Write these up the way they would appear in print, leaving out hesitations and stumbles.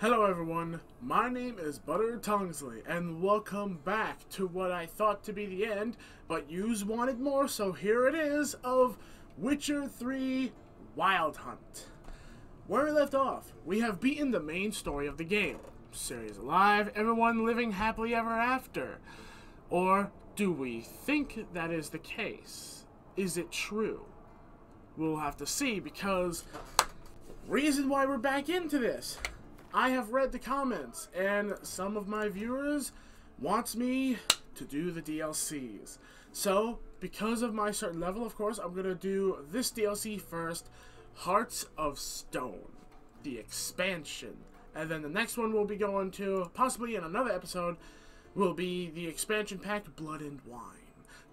Hello everyone, my name is Butter Tongsly, and welcome back to what I thought to be the end, but yous wanted more, so here it is, of Witcher 3 Wild Hunt. Where we left off, we have beaten the main story of the game. Ciri's alive, everyone living happily ever after. Or do we think that is the case? Is it true? We'll have to see, because reason why we're back into this. I have read the comments, and some of my viewers wants me to do the DLCs. So, because of my certain level, of course, I'm going to do this DLC first, Hearts of Stone, the expansion. And then the next one we'll be going to, possibly in another episode, will be the expansion pack, Blood and Wine.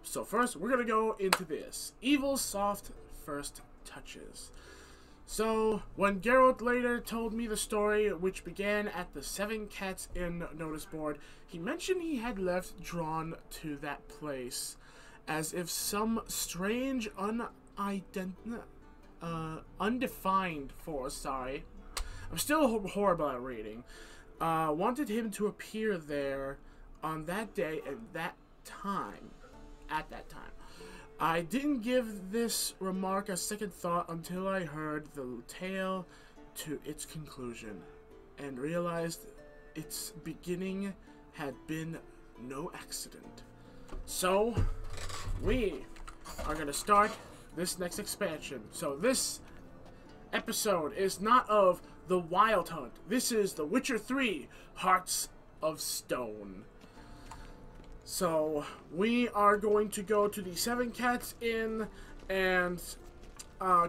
So first, we're going to go into this. Evil's soft first touches. So, when Geralt later told me the story, which began at the 7 Cats Inn notice board, he mentioned he had left drawn to that place, as if some strange, undefined force, I'm still horrible at reading, wanted him to appear there on that day and that time, at that time. I didn't give this remark a second thought until I heard the tale to its conclusion, and realized its beginning had been no accident. So, we are going to start this next expansion. So this episode is not of the Wild Hunt. This is the Witcher 3 Hearts of Stone. So, we are going to go to the 7 Cats Inn and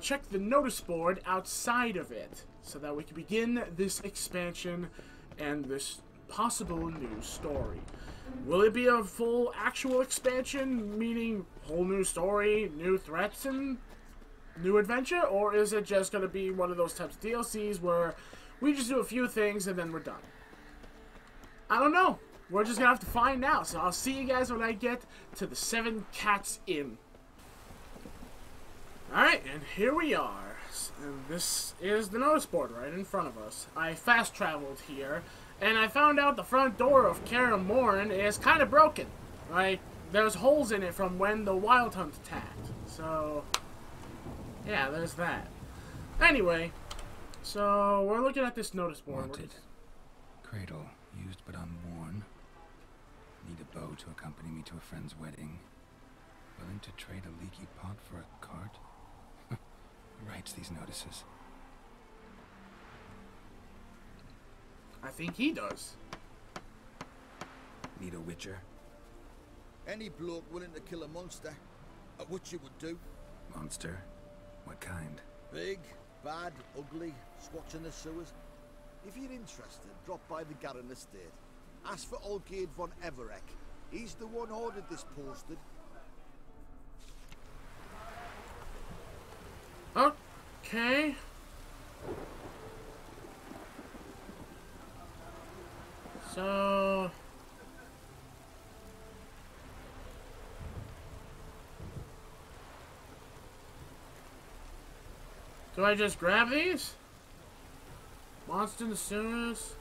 check the notice board outside of it, so that we can begin this expansion and this possible new story. Will it be a full actual expansion, meaning whole new story, new threats, and new adventure? Or is it just going to be one of those types of DLCs where we just do a few things and then we're done? I don't know. We're just going to have to find out. So I'll see you guys when I get to the 7 Cats Inn. Alright, and here we are. And this is the notice board right in front of us. I fast traveled here, and I found out the front door of Kaer Morhen is kind of broken. Like, there's holes in it from when the Wild Hunt attacked. So, yeah, there's that. Anyway, so we're looking at this notice board. Wanted. Cradle, used but unworn. Need a bow to accompany me to a friend's wedding. Willing to trade a leaky pot for a cart? Who writes these notices? I think he does. Need a witcher? Any bloke willing to kill a monster, a witcher would do. Monster? What kind? Big, bad, ugly, squatching the sewers. If you're interested, drop by the Garren estate. Ask for Olgierd von Everek. He's the one ordered this posted. Okay. So... do I just grab these? Monster in the sewers.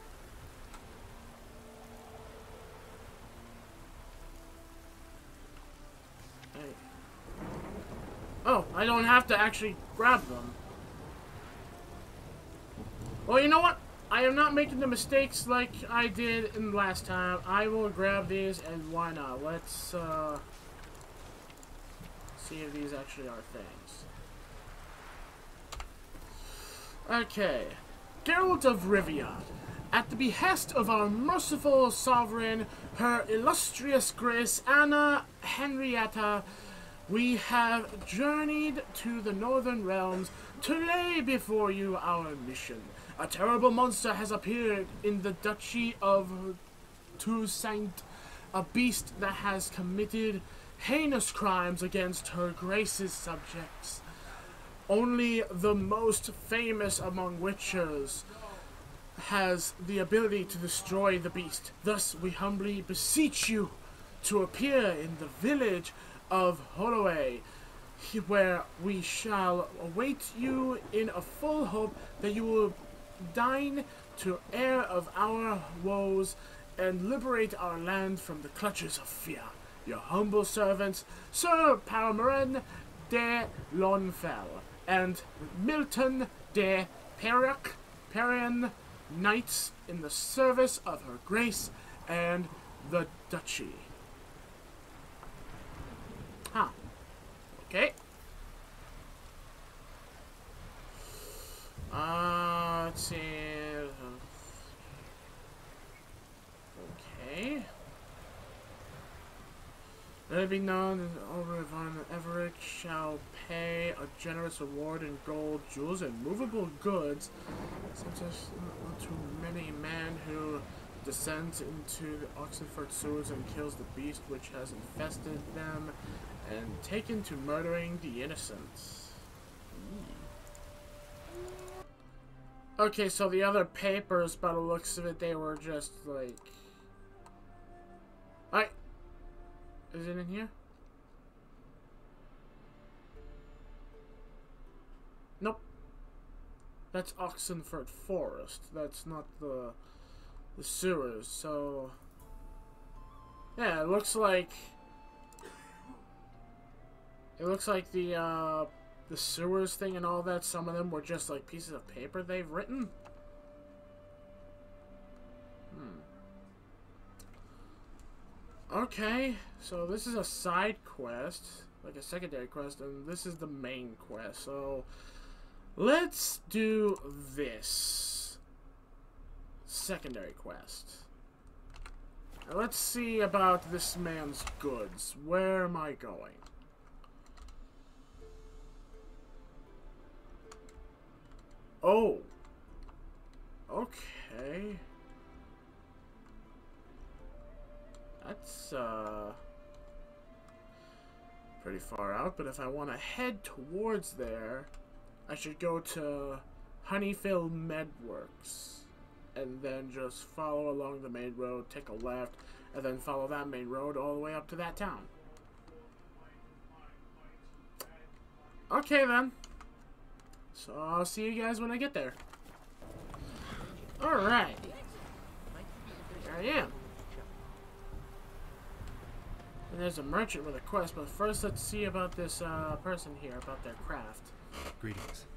Hey. Oh, I don't have to actually grab them. Well, you know what? I am not making the mistakes like I did in the last time. I will grab these, and why not? Let's see if these actually are things. Okay. Geralt of Rivia. At the behest of our merciful sovereign, her illustrious grace Anna Henrietta, we have journeyed to the northern realms to lay before you our mission. A terrible monster has appeared in the Duchy of Toussaint, a beast that has committed heinous crimes against her grace's subjects. Only the most famous among witchers has the ability to destroy the beast. Thus, we humbly beseech you to appear in the village of Ofirei, where we shall await you in a full hope that you will deign to heir of our woes and liberate our land from the clutches of fear. Your humble servants, Sir Palmerin de Lonfell and Milton de Perian, knights in the service of her grace and the duchy. Huh. Okay. Let's see. Okay. Let it be known that Ulrich von Everett shall pay a generous reward in gold, jewels, and movable goods, such as to many men who descends into the Oxenford sewers and kills the beast which has infested them, and taken to murdering the innocents. Okay, so the other papers, by the looks of it, they were just like... Is it in here? Nope. That's Oxenford Forest. That's not the sewers, so... Yeah, it looks like... It looks like the sewers thing and all that, some of them were just like pieces of paper they've written. Okay, so this is a side quest, like a secondary quest, and this is the main quest. So let's do this secondary quest. Now let's see about this man's goods. Where am I going? Oh. Okay. That's, pretty far out, but if I want to head towards there, I should go to Honeyfield Medworks, and then just follow along the main road, take a left, and then follow that main road all the way up to that town. Okay, then. So, I'll see you guys when I get there. Alright. Here I am. And there's a merchant with a quest, but first let's see about this person here, about their craft. Greetings.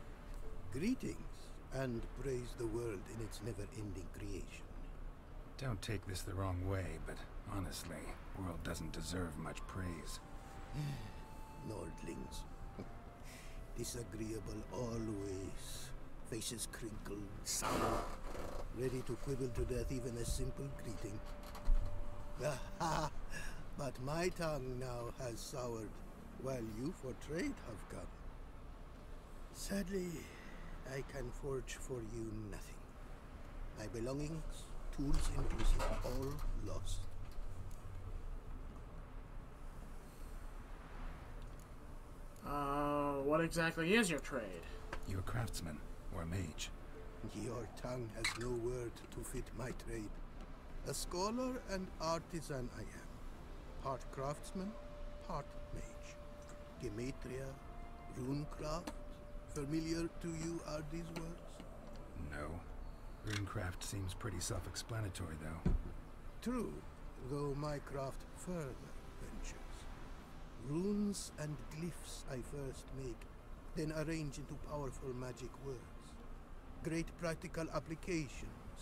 Greetings, and praise the world in its never-ending creation. Don't take this the wrong way, but honestly, the world doesn't deserve much praise. Nordlings. Disagreeable always. Faces crinkled, sour, ready to quibble to death even a simple greeting. But my tongue now has soured, while you for trade have gone. Sadly, I can forge for you nothing. My belongings, tools inclusive, all lost. What exactly is your trade? You a craftsman or a mage? Your tongue has no word to fit my trade. A scholar and artisan I am. Part craftsman, part mage. Gematria, runecraft. Familiar to you are these words? No. Runecraft seems pretty self-explanatory, though. True, though my craft further ventures. Runes and glyphs I first make, then arrange into powerful magic words. Great practical applications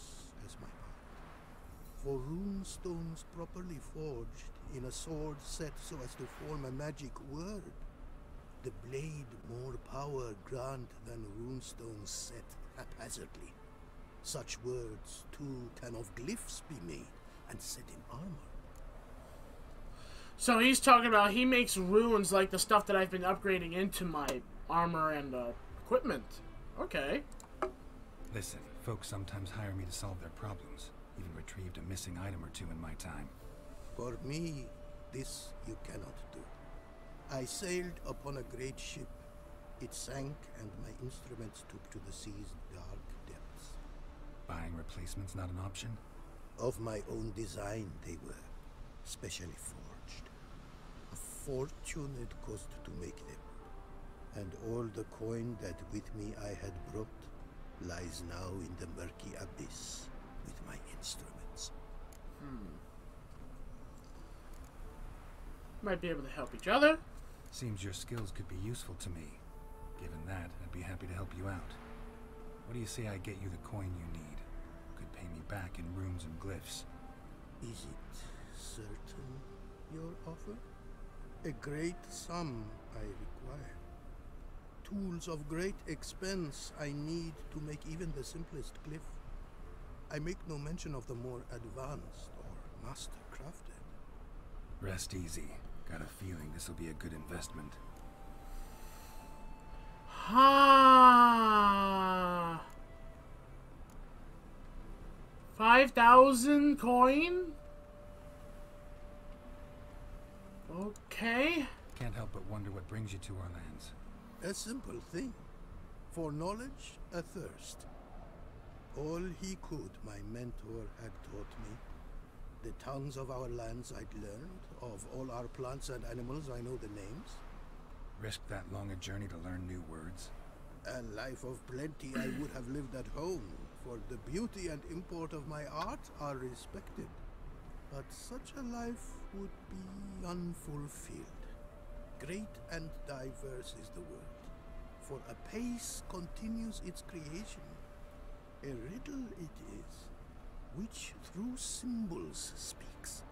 as my part. For rune stones properly forged in a sword set so as to form a magic word, the blade more power grant than runestones set haphazardly. Such words too can of glyphs be made and set in armor. So he's talking about he makes runes like the stuff that I've been upgrading into my armor and equipment. Okay. Listen, folks sometimes hire me to solve their problems. Even retrieved a missing item or two in my time. For me, this you cannot do. I sailed upon a great ship. It sank, and my instruments took to the sea's dark depths. Buying replacements not an option? Of my own design they were, specially forged. A fortune it cost to make them. And all the coin that with me I had brought, lies now in the murky abyss with my instruments. Might be able to help each other. Seems your skills could be useful to me. Given that, I'd be happy to help you out. What do you say I get you the coin you need? Could pay me back in runes and glyphs. Is it certain, your offer? A great sum I require. Tools of great expense I need to make even the simplest glyph. I make no mention of the more advanced or master-crafted. Rest easy. Got a feeling this will be a good investment. Ha! 5,000 coin? Okay. Can't help but wonder what brings you to our lands. A simple thing. For knowledge, a thirst. All he could, my mentor had taught me. The tongues of our lands I'd learned. Of all our plants and animals, I know the names. Risked that long a journey to learn new words? A life of plenty I would have lived at home, for the beauty and import of my art are respected. But such a life would be unfulfilled. Great and diverse is the world, for a pace continues its creation. A riddle it is, which through symbols speaks.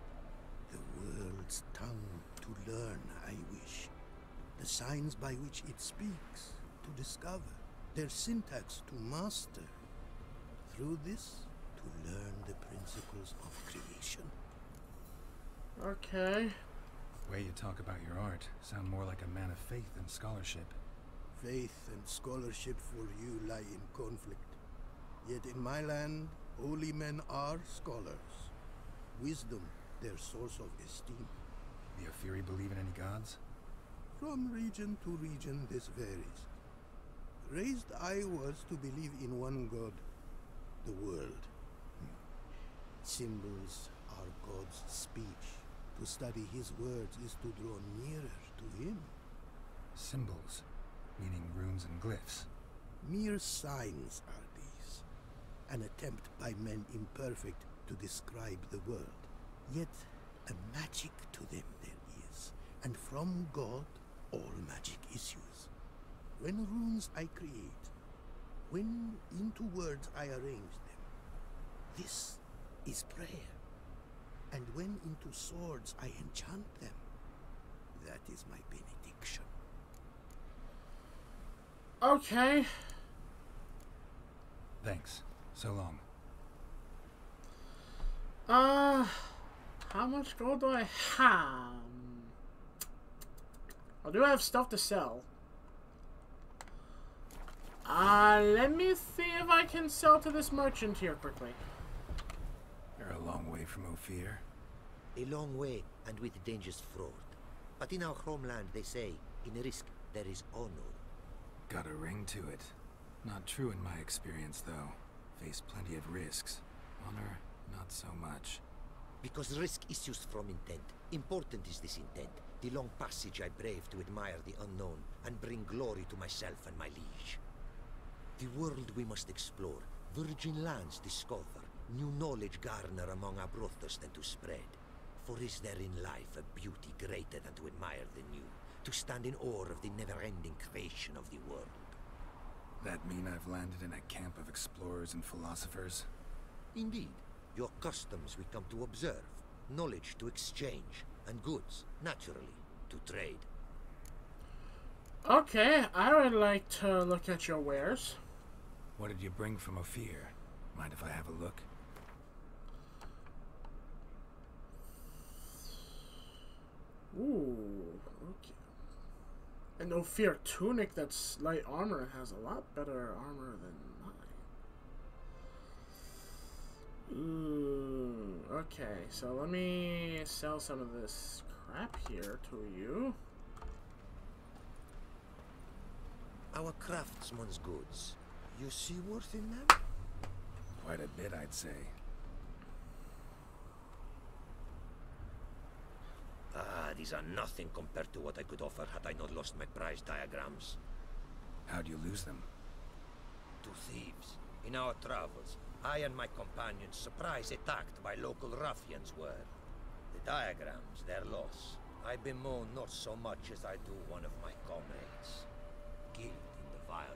The world's tongue to learn I wish, the signs by which it speaks to discover, their syntax to master. Through this, to learn the principles of creation. Okay. The way you talk about your art sound more like a man of faith than scholarship. Faith and scholarship for you lie in conflict. Yet in my land, holy men are scholars. Wisdom, their source of esteem. The Ofirei believe in any gods? From region to region this varies. Raised I was to believe in one god, the world. Symbols are God's speech. To study his words is to draw nearer to him. Symbols, meaning runes and glyphs. Mere signs are these. An attempt by men imperfect to describe the world. Yet a magic to them there is, and from God all magic issues. When runes I create, when into words I arrange them, this is prayer. And when into swords I enchant them, that is my benediction. Okay. Thanks. So long. How much gold do I have? I do have stuff to sell. Let me see if I can sell to this merchant here quickly. You're a long way from Ophir. A long way, and with dangerous fraud. But in our homeland, they say, in risk there is honor. Got a ring to it. Not true in my experience, though. Faced plenty of risks. Honor, not so much. Because risk issues from intent. Important is this intent. The long passage I brave to admire the unknown, and bring glory to myself and my liege. The world we must explore, virgin lands discover, new knowledge garner among our brothers than to spread. For is there in life a beauty greater than to admire the new, to stand in awe of the never-ending creation of the world? That mean I've landed in a camp of explorers and philosophers? Indeed. Your customs we come to observe, knowledge to exchange, and goods, naturally, to trade. Okay, I would like to look at your wares. What did you bring from Ophir? Mind if I have a look? Ooh, okay. An Ophir tunic that's light armor and has a lot better armor than mine. Ooh, okay, so let me sell some of this crap here to you. Our craftsman's goods, you see worth in them? Quite a bit, I'd say. Ah, these are nothing compared to what I could offer had I not lost my prize diagrams. How'd you lose them? to thieves. In our travels, I and my companions surprise attacked by local ruffians were. The diagrams, their loss. I bemoan not so much as I do one of my comrades. Killed in the violence.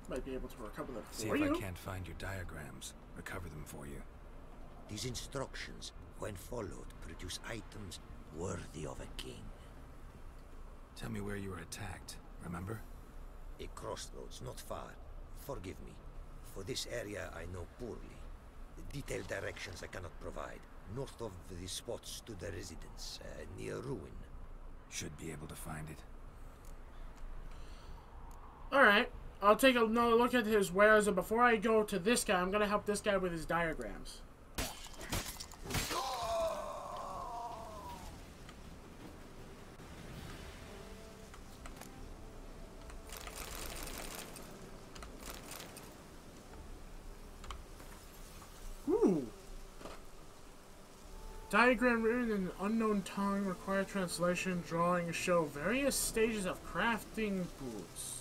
Might be able to recover them See for if you. I can't find your diagrams. Recover them for you. These instructions, when followed, produce items worthy of a king. Tell me where you were attacked, remember? A crossroads, not far. Forgive me. For this area I know poorly. The detailed directions I cannot provide. North of the spot stood a residence, near ruin. Should be able to find it. Alright. I'll take another look at his wares, and before I go to this guy, I'm gonna help this guy with his diagrams. Ooh. Diagram written in an unknown tongue, require translation, drawing, show various stages of crafting boots.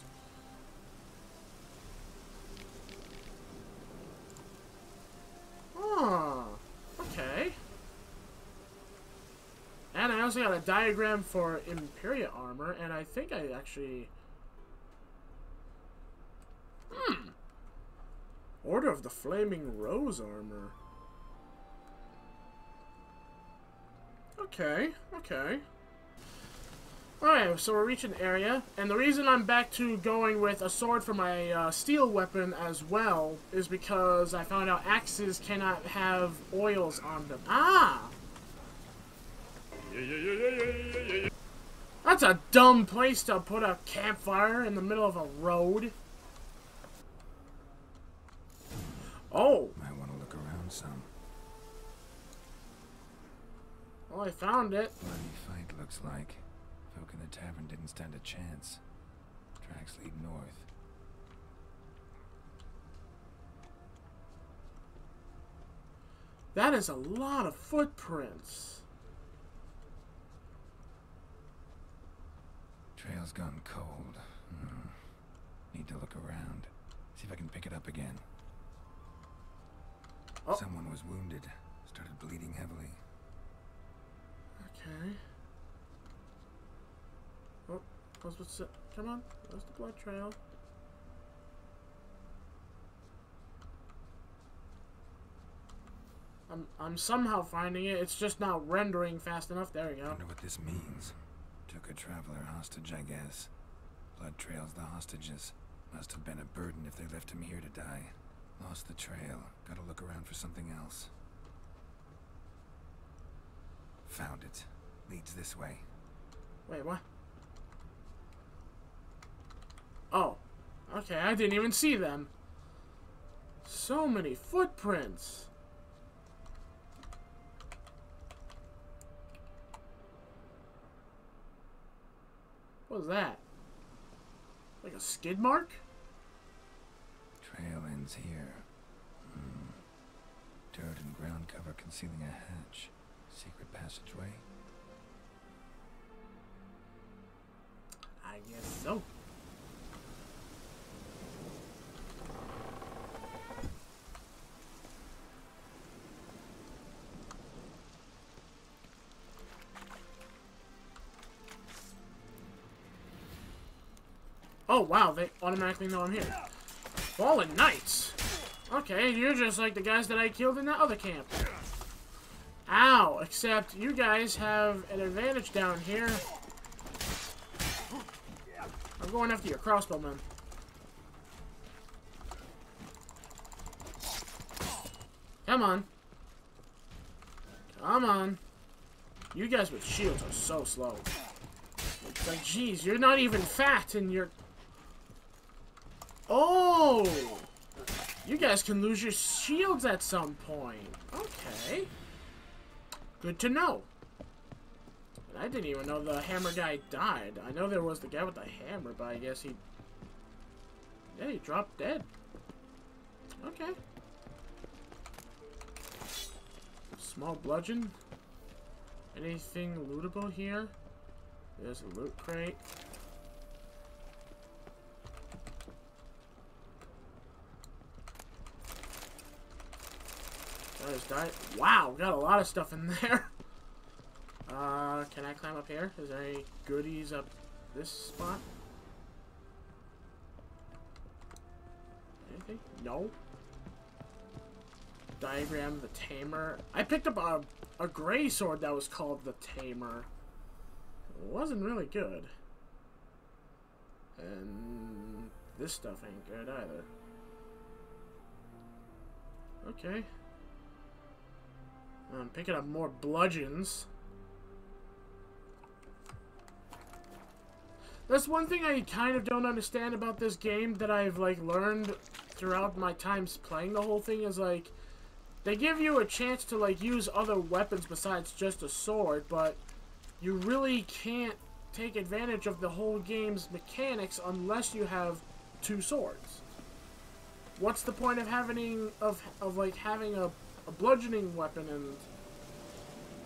Okay. And I also got a diagram for IMPERA armor, and I think I actually... Order of the Flaming Rose armor. Okay, okay. Alright, so we're reaching the area, and the reason I'm back to going with a sword for my steel weapon as well is because I found out axes cannot have oils on them. Ah! That's a dumb place to put a campfire in the middle of a road. Oh! Might want to look around some. Well, I found it. Bloody fight looks like. Folk in the tavern didn't stand a chance. Tracks lead north. That is a lot of footprints. Trail's gone cold. Need to look around. See if I can pick it up again. Oh. Someone was wounded. Started bleeding heavily. Okay. Oh, what's it? Come on, where's the blood trail? I'm somehow finding it. It's just not rendering fast enough. There we go. Wonder what this means. Took a traveler hostage, I guess. Blood trails the hostages. Must have been a burden if they left him here to die. Lost the trail. Gotta look around for something else. Found it. Leads this way. Wait, what? Oh. Okay, I didn't even see them. So many footprints. What was that? Like a skid mark? Trail ends here. Dirt and ground cover concealing a hatch. Secret passageway. I guess so. Oh wow, they automatically know I'm here. Fallen Knights! Okay, you're just like the guys that I killed in that other camp. Ow! Except you guys have an advantage down here. I'm going after your crossbowmen. Come on. Come on. You guys with shields are so slow. It's like, geez, you're not even fat and you're... Oh! You guys can lose your shields at some point. Okay. Good to know. And I didn't even know the hammer guy died. I know there was the guy with the hammer, but I guess he... Yeah, he dropped dead. Okay. Small bludgeon. Anything lootable here? There's a loot crate. Wow, got a lot of stuff in there. Can I climb up here? Is there any goodies up this spot? Anything? No. Diagram, the Tamer. I picked up a gray sword that was called the Tamer. It wasn't really good. And this stuff ain't good either. Okay. I'm picking up more bludgeons. That's one thing I kind of don't understand about this game that I've, like, learned throughout my times playing the whole thing is, like, they give you a chance to, like, use other weapons besides just a sword, but you really can't take advantage of the whole game's mechanics unless you have two swords. What's the point of having, having a bludgeoning weapon and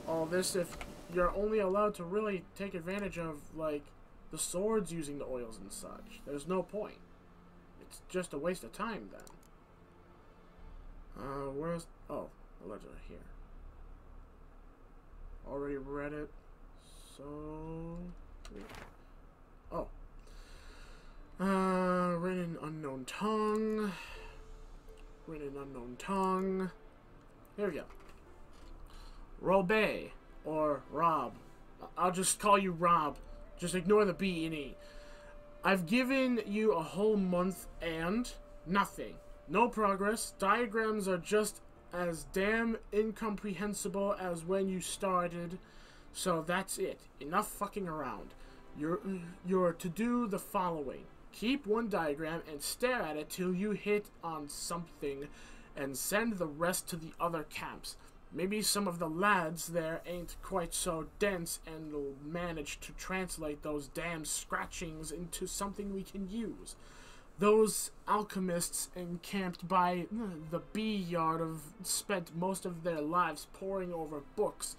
all this if you're only allowed to really take advantage of, like, the swords using the oils and such? There's no point. It's just a waste of time then. Where's... Oh, the ledger here. Already read it. So... Oh. Written in unknown tongue. Written in unknown tongue. Here we go. Robé, or Rob. I'll just call you Rob. Just ignore the B and E. I've given you a whole month and nothing. No progress. Diagrams are just as damn incomprehensible as when you started. So that's it. Enough fucking around. You're to do the following. Keep one diagram and stare at it till you hit on something and send the rest to the other camps. Maybe some of the lads there ain't quite so dense and will manage to translate those damn scratchings into something we can use. Those alchemists encamped by the bee yard have spent most of their lives poring over books,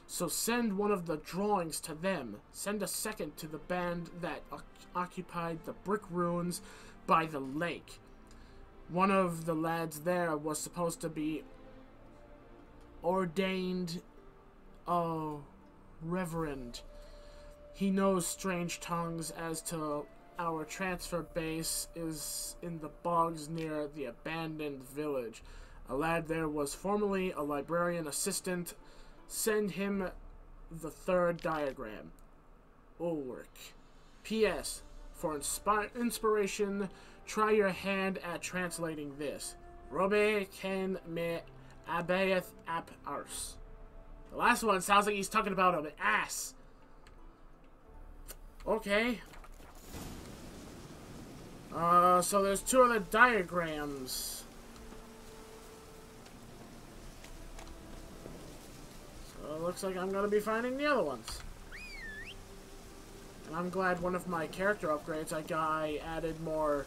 so send one of the drawings to them. Send a second to the band that occupied the brick ruins by the lake. One of the lads there was supposed to be ordained reverend. He knows strange tongues as to our transfer base is in the bogs near the abandoned village. A lad there was formerly a librarian assistant. Send him the third diagram. Ulrich. P.S. For inspiration, try your hand at translating this. Robe ken me abayeth ap ars. The last one sounds like he's talking about an ass. Okay. So there's two other diagrams. So it looks like I'm gonna be finding the other ones. And I'm glad one of my character upgrades I added more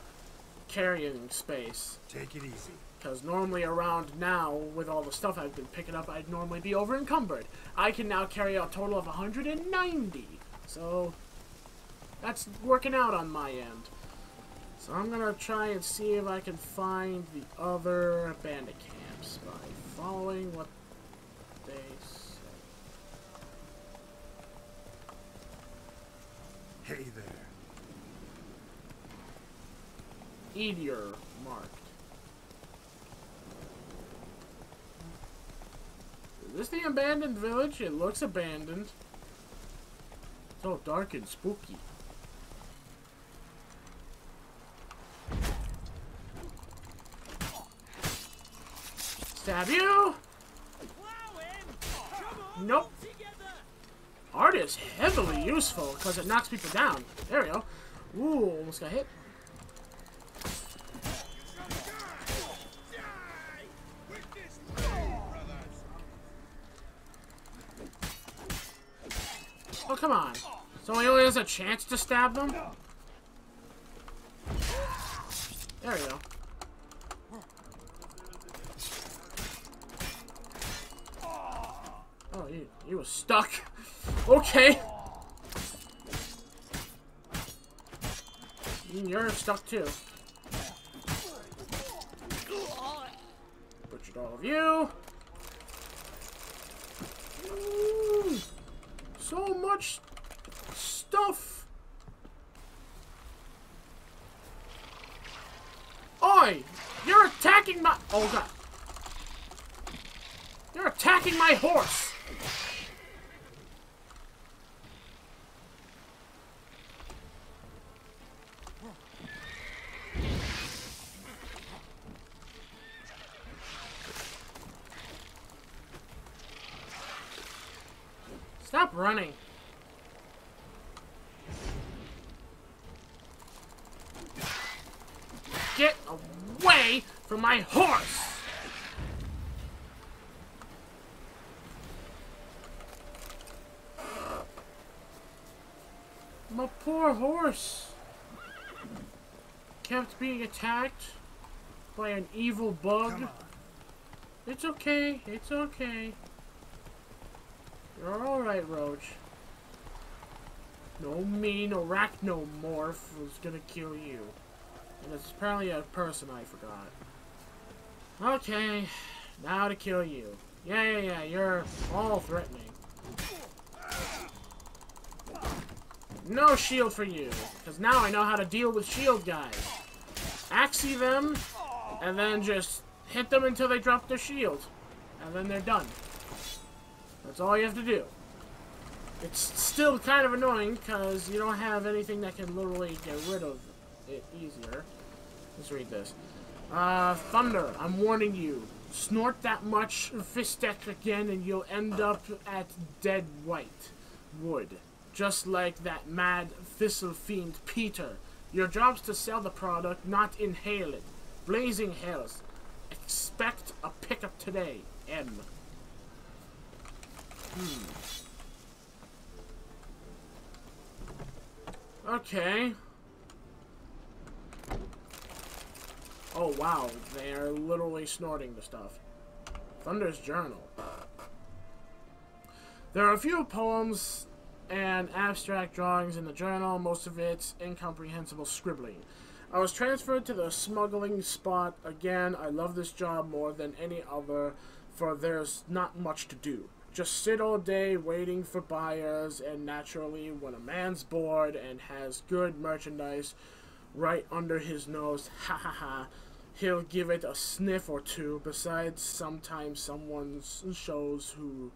carrying space. Take it easy. Because normally around now, with all the stuff I've been picking up, I'd normally be over encumbered. I can now carry a total of 190. So that's working out on my end. So I'm going to try and see if I can find the other bandit camps by following what they say. Hey there. Edior marked. Is this the abandoned village? It looks abandoned. It's all dark and spooky. Stab you! Nope. Art is heavily useful because it knocks people down. There we go. Ooh, almost got hit. Oh, come on. So he only has a chance to stab them? There we go. Oh, he was stuck. Okay. You're stuck too. Butchered all of you. Ooh, so much stuff. Oi! You're attacking my... Oh, God. You're attacking my horse. Stop running. Get away from my horse! My poor horse kept being attacked by an evil bug. It's okay, it's okay. You're alright, Roach. No mean arachnomorph was gonna kill you. And it's apparently a person I forgot. Okay, now to kill you. Yeah, you're all threatening. No shield for you, because now I know how to deal with shield guys. Axie them, and then just hit them until they drop their shield. And then they're done. That's all you have to do. It's still kind of annoying, because you don't have anything that can literally get rid of it easier. Let's read this. Thunder, I'm warning you. Snort that much Fistek again and you'll end up at dead white wood. Just like that mad thistle fiend Peter. Your job's to sell the product, not inhale it. Blazing hells. Expect a pickup today. M. Okay. Oh wow, they're literally snorting the stuff. Thunder's Journal. There are a few poems and abstract drawings in the journal, most of it's incomprehensible scribbling. I was transferred to the smuggling spot again. I love this job more than any other, for there's not much to do. Just sit all day waiting for buyers, and naturally, when a man's bored and has good merchandise right under his nose, he'll give it a sniff or two. Besides, sometimes someone shows who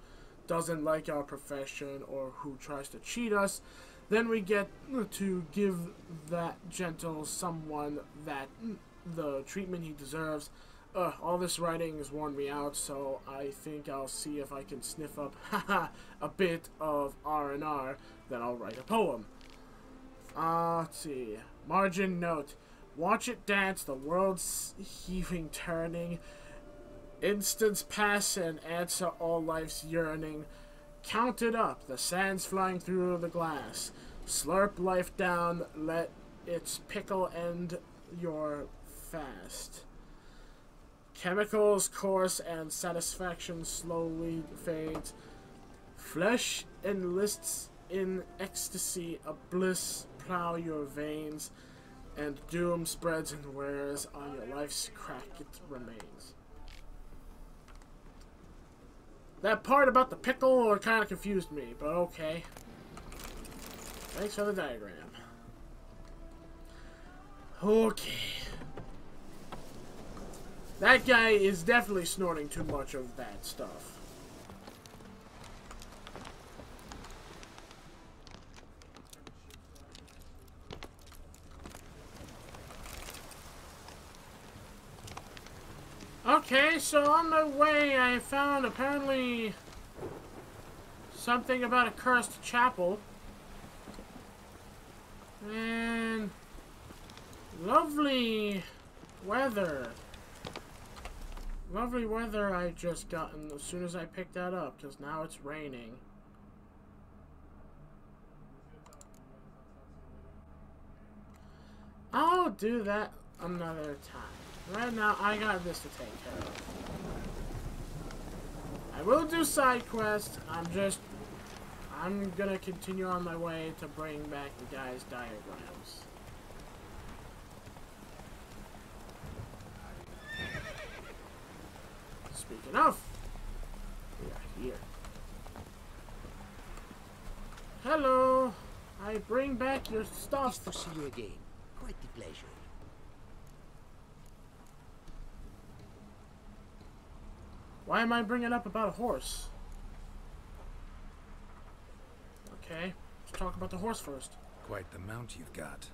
doesn't like our profession or who tries to cheat us, then we get to give that gentle someone that the treatment he deserves. All this writing has worn me out, so I think I'll see if I can sniff up a bit of R&R, then I'll write a poem. Let's see. Margin note. Watch it dance, the world's heaving, turning. Instants pass and answer all life's yearning. Count it up, the sand's flying through the glass. Slurp life down, let its pickle end your fast. Chemicals course and satisfaction slowly fades. Flesh enlists in ecstasy of bliss, plow your veins, and doom spreads and wears on your life's crack it remains. That part about the pickle kind of confused me, but okay. Thanks for the diagram. Okay. That guy is definitely snorting too much of that stuff. Okay, so on my way I found apparently something about a cursed chapel. And lovely weather. Lovely weather I just gotten as soon as I picked that up, because now it's raining. I'll do that another time. Right now, I got this to take care of. I will do side quests. I'm gonna continue on my way to bring back the guy's diagrams. Speaking of, we are here. Hello. I bring back your stuff. Nice to see you again. Quite the pleasure. Why am I bringing up about a horse? Okay, let's talk about the horse first. Quite the mount you've got.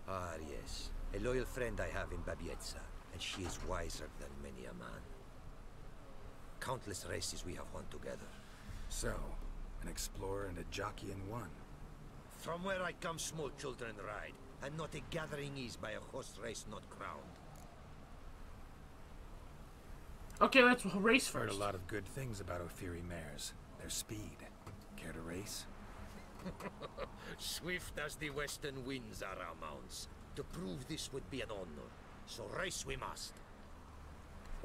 Ah, yes. A loyal friend I have in Babietza, and she is wiser than many a man. Countless races we have won together. So, an explorer and a jockey in one. From where I come, small children ride, and not a gathering is by a horse race not crowned. Okay, let's race Heard first. a lot of good things about Ofirei mares. Their speed. Care to race? Swift as the western winds are our mounts. To prove this would be an honor, so race we must.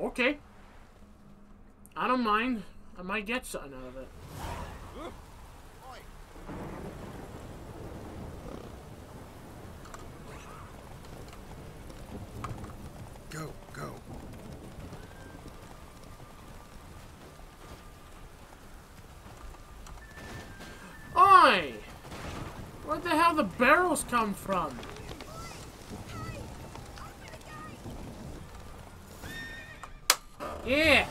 Okay. I don't mind. I might get something out of it. Go, go. Oi! Where the hell the barrels come from? Yeah!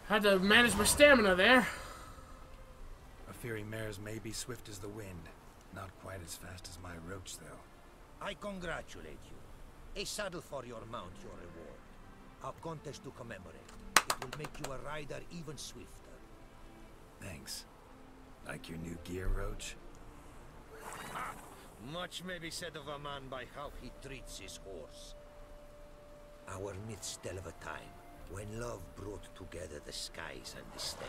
Had to manage my stamina there. Ofirei mares may be swift as the wind. Not quite as fast as my roach, though. I congratulate you. A saddle for your mount, your reward. A contest to commemorate. It will make you a rider even swifter. Thanks. Like your new gear, Roach? Much may be said of a man by how he treats his horse. Our myths tell of a time when love brought together the skies and the steppe,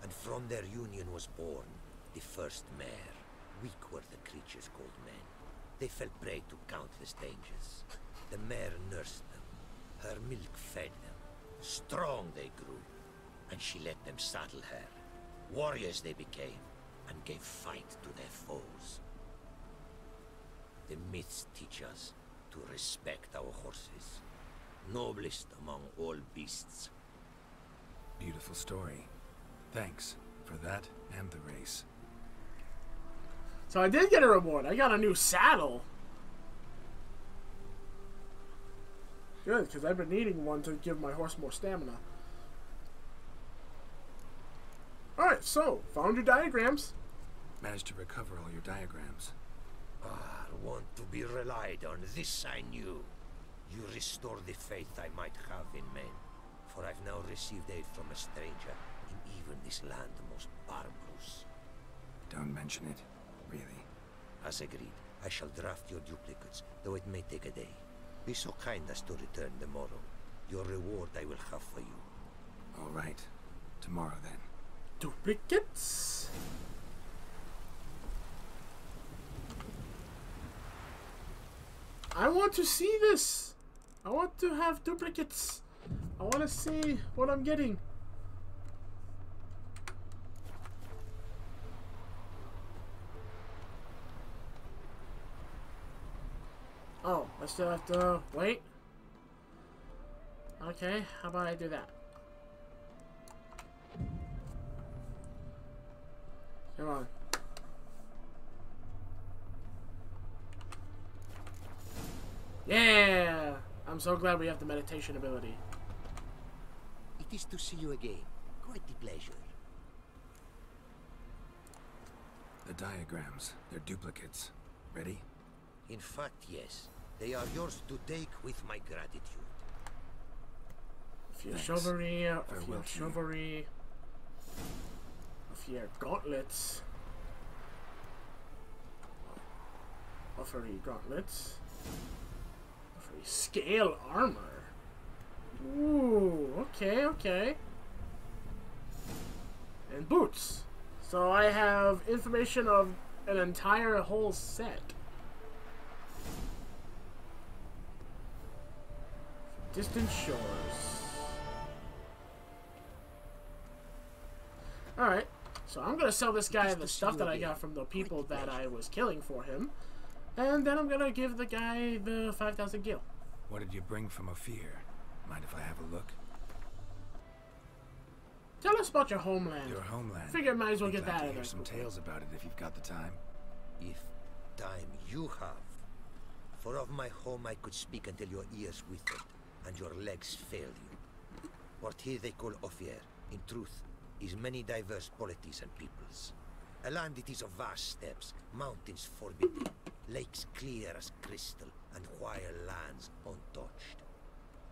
and from their union was born the first mare. Weak were the creatures called men. They fell prey to countless dangers. The mare nursed them. Her milk fed them. Strong they grew, and she let them saddle her. Warriors they became, and gave fight to their foes. The myths teach us to respect our horses, noblest among all beasts. Beautiful story. Thanks for that and the race. So I did get a reward. I got a new saddle. Good, because I've been needing one to give my horse more stamina. Alright, so, found your diagrams. Managed to recover all your diagrams. Ah, want to be relied on, this I knew. You restore the faith I might have in men, for I've now received aid from a stranger in even this land most barbarous. Don't mention it, really. As agreed, I shall draft your duplicates, though it may take a day. Be so kind as to return tomorrow. Your reward I will have for you. All right. Tomorrow, then. Duplicates. I want to see this. I want to have duplicates. I want to see what I'm getting. Oh, I still have to wait. Okay, how about I do that? Come on. Yeah! I'm so glad we have the meditation ability. It is to see you again. Quite the pleasure. The diagrams. They're duplicates. Ready? In fact, yes. They are yours to take with my gratitude. Offier Thanks. chivalry, Farewell Offier to you. chivalry, Offier gauntlets, Ofirei gauntlets, Ofirei scale armor. Ooh, okay, okay. And boots. So I have information of an entire whole set. Distant shores. Alright, so I'm gonna sell this guy the stuff that I got from the people that I was killing for him. And then I'm gonna give the guy the 5,000 gil. What did you bring from Ophir? Mind if I have a look? Tell us about your homeland. Your homeland. Figure I might as well get that out of Hear there. some tales about it if you've got the time. If time you have. For of my home I could speak until your ears withered, and your legs fail you. What here they call Ofier, in truth, is many diverse polities and peoples. A land it is of vast steppes, mountains forbidding, lakes clear as crystal, and wild lands untouched.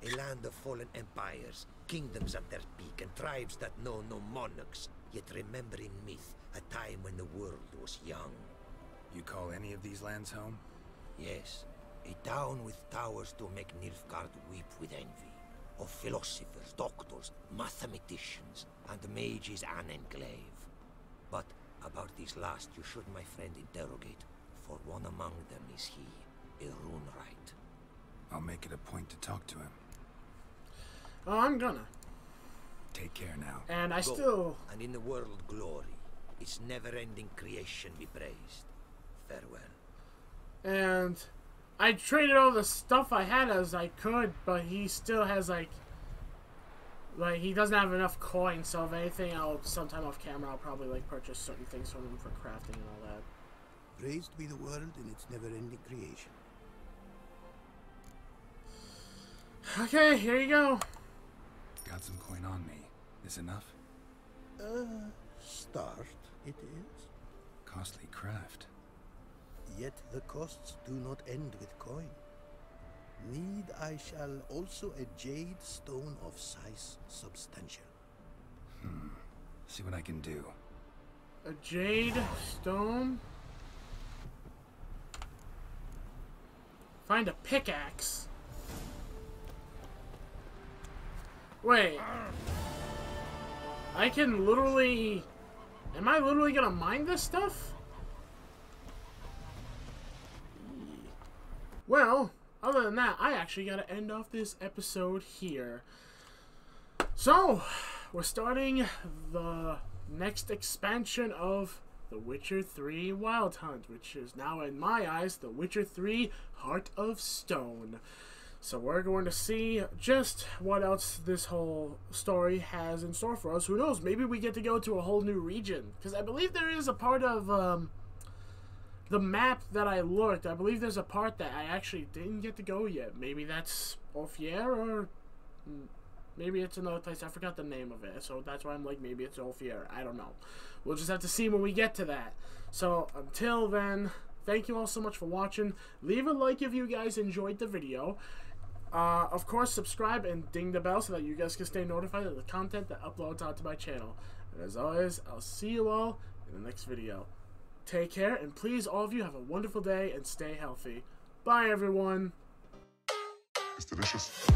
A land of fallen empires, kingdoms at their peak, and tribes that know no monarchs, yet remember in myth a time when the world was young. You call any of these lands home? Yes, a town with towers to make Nilfgaard weep with envy, of philosophers, doctors, mathematicians, and mages an enclave. But about these last you should, my friend, interrogate, for one among them is he, a rune-wright. I'll make it a point to talk to him. Oh, I'm gonna. Take care now. And I Go, still... and in the world glory, its never-ending creation be praised. Farewell. And I traded all the stuff I had as I could, but he still has like he doesn't have enough coins. So if anything, sometime off camera, I'll probably like purchase certain things from him for crafting and all that. Praised be the world in its never-ending creation. Okay, here you go. Got some coin on me. This enough? Start it is. Costly craft. Yet the costs do not end with coin. Need I shall also a jade stone of size substantial. See what I can do. A jade stone. Find a pickaxe. Wait. I can literally... Am I literally gonna mine this stuff? Well, other than that, I actually gotta end off this episode here. So, we're starting the next expansion of The Witcher 3 Wild Hunt, which is now, in my eyes, The Witcher 3 Heart of Stone. So we're going to see just what else this whole story has in store for us. Who knows, maybe we get to go to a whole new region. Because I believe there is a part of the map that I looked. I believe there's a part that I actually didn't get to go yet. Maybe that's Ofier, or maybe it's another place. I forgot the name of it. So that's why I'm like, maybe it's Ofier. I don't know. We'll just have to see when we get to that. So until then, thank you all so much for watching. Leave a like if you guys enjoyed the video. Of course, subscribe and ding the bell so that you guys can stay notified of the content that uploads onto my channel. And as always, I'll see you all in the next video. Take care, and please, all of you, have a wonderful day and stay healthy. Bye, everyone. It's delicious.